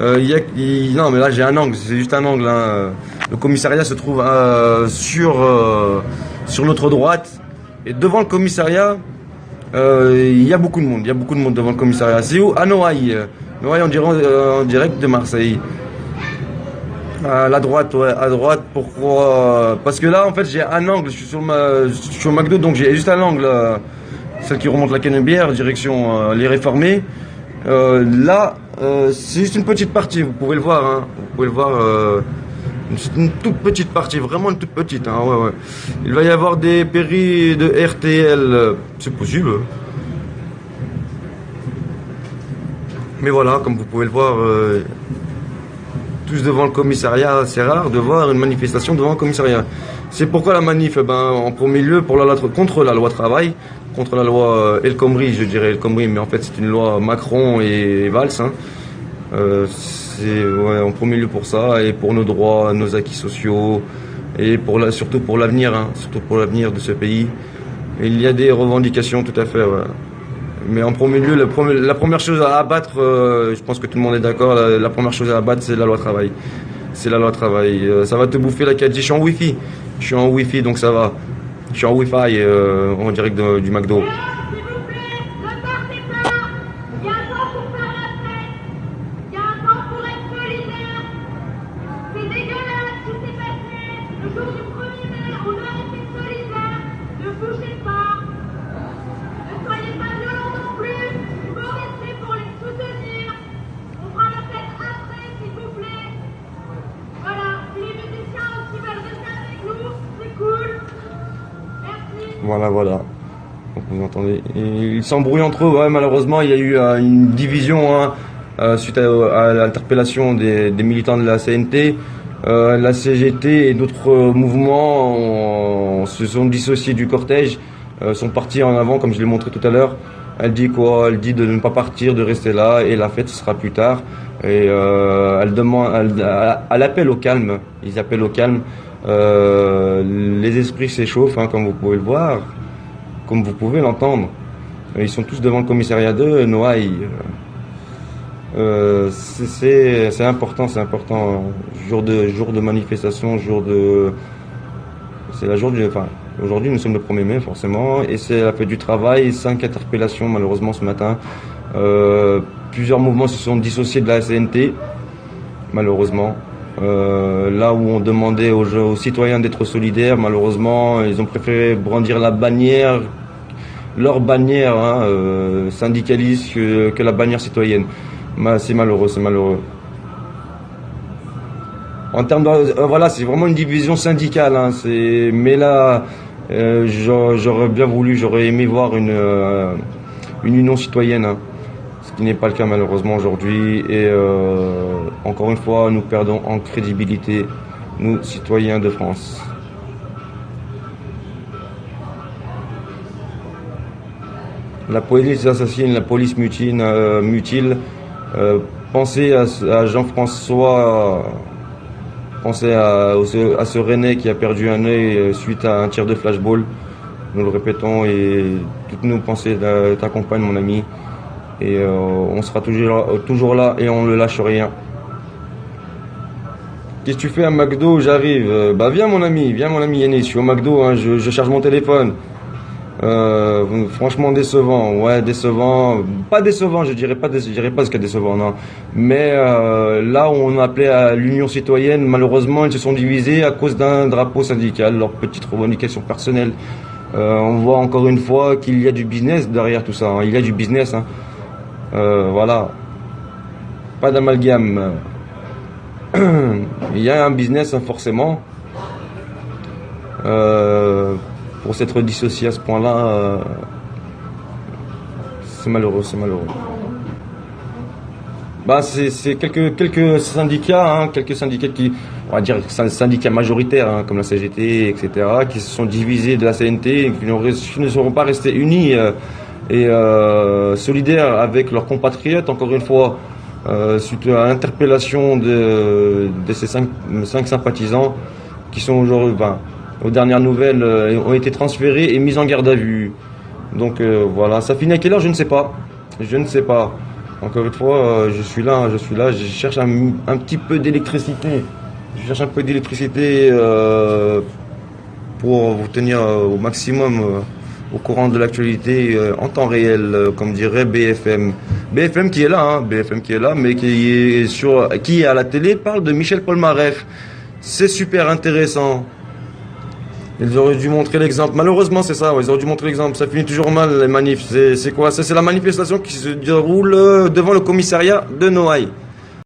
Non, mais là j'ai un angle, c'est juste un angle, hein. Le commissariat se trouve sur notre droite. Et devant le commissariat, il y a beaucoup de monde. Il y a beaucoup de monde devant le commissariat. C'est où? À Noailles. Noailles, on dirait en direct de Marseille. À la droite, ouais, à droite. Pourquoi? Parce que là, en fait, j'ai un angle. Je suis au McDo, donc j'ai juste un angle. Celle qui remonte la Canebière, direction les Réformés. Là, c'est juste une petite partie. Vous pouvez le voir, hein. Vous pouvez le voir. C'est une toute petite partie, vraiment une toute petite, hein, ouais, ouais. Il va y avoir des péris de RTL, c'est possible. Mais voilà, comme vous pouvez le voir, tous devant le commissariat, c'est rare de voir une manifestation devant le commissariat. C'est pourquoi la manif, en premier lieu, contre la loi travail, contre la loi El Khomri, je dirais El Khomri, mais en fait c'est une loi Macron et Valls, hein. C'est en premier lieu pour ça et pour nos droits, nos acquis sociaux et surtout pour l'avenir, hein, surtout pour l'avenir de ce pays. Et il y a des revendications tout à fait. Ouais. Mais en premier lieu, la première chose à abattre, je pense que tout le monde est d'accord, la première chose à abattre, c'est la loi travail. C'est la loi travail. Ça va te bouffer la 4G. Je suis en Wi-Fi. Je suis en Wi-Fi, donc ça va. Je suis en Wi-Fi en direct du McDo. Voilà, voilà. Donc vous entendez. Et ils s'embrouillent entre eux. Ouais, malheureusement, il y a eu une division, hein, suite à l'interpellation des militants de la CNT. La CGT et d'autres mouvements se sont dissociés du cortège, sont partis en avant, comme je l'ai montré tout à l'heure. Elle dit quoi? Elle dit de ne pas partir, de rester là, et la fête sera plus tard. Et elle appelle au calme. Ils appellent au calme. Les esprits s'échauffent, hein, comme vous pouvez le voir, comme vous pouvez l'entendre. Ils sont tous devant le commissariat de Noailles. C'est important, c'est important. Jour de manifestation, c'est la jour du. Enfin, aujourd'hui nous sommes le 1er mai forcément, et c'est la fête du travail. 5 interpellations malheureusement ce matin. Plusieurs mouvements se sont dissociés de la CNT, malheureusement. Là où on demandait aux citoyens d'être solidaires, malheureusement, ils ont préféré brandir la bannière, leur bannière, hein, syndicaliste que la bannière citoyenne. C'est malheureux, c'est malheureux. En termes de, voilà, c'est vraiment une division syndicale, hein, mais là, j'aurais bien voulu, j'aurais aimé voir une union citoyenne, hein. Ce qui n'est pas le cas malheureusement aujourd'hui, et encore une fois nous perdons en crédibilité, nous citoyens de France. La police assassine, la police mutile. Pensez à Jean-François, pensez à ce Rennais qui a perdu un œil suite à un tir de flashball. Nous le répétons, et toutes nos pensées t'accompagnent, mon ami. Et on sera toujours là et on ne lâche rien. Qu'est-ce que tu fais à McDo? J'arrive. Bah viens mon ami Yannis, je suis au McDo, hein, je charge mon téléphone. Franchement décevant, ouais, décevant. Pas décevant, je dirais pas ce qu'il y a décevant, non. Mais là où on appelait à l'union citoyenne, malheureusement ils se sont divisés à cause d'un drapeau syndical, leurs petites revendications personnelles. On voit encore une fois qu'il y a du business derrière tout ça, hein. Il y a du business, hein. Voilà, pas d'amalgame. Il y a un business, hein, forcément. Pour s'être dissocié à ce point-là, c'est malheureux, c'est malheureux. Bah, c'est quelques syndicats, hein, quelques syndicats qui, on va dire, syndicats majoritaires, hein, comme la CGT, etc., qui se sont divisés de la CNT, qui ne seront pas restés unis et solidaires avec leurs compatriotes, encore une fois, suite à l'interpellation de ces cinq sympathisants qui sont aujourd'hui, aux dernières nouvelles, ont été transférés et mis en garde à vue. Donc voilà, ça finit à quelle heure? Je ne sais pas. Je ne sais pas. Encore une fois, je suis là, je cherche un petit peu d'électricité. Je cherche un peu d'électricité pour vous tenir au maximum au courant de l'actualité en temps réel, comme dirait BFM. BFM qui est là, hein, BFM qui est là, mais qui à la télé parle de Michel Polnareff. C'est super intéressant. Ils auraient dû montrer l'exemple. Malheureusement, c'est ça. Ouais, ils auraient dû montrer l'exemple. Ça finit toujours mal, les manifs. C'est quoi? C'est la manifestation qui se déroule devant le commissariat de Noailles.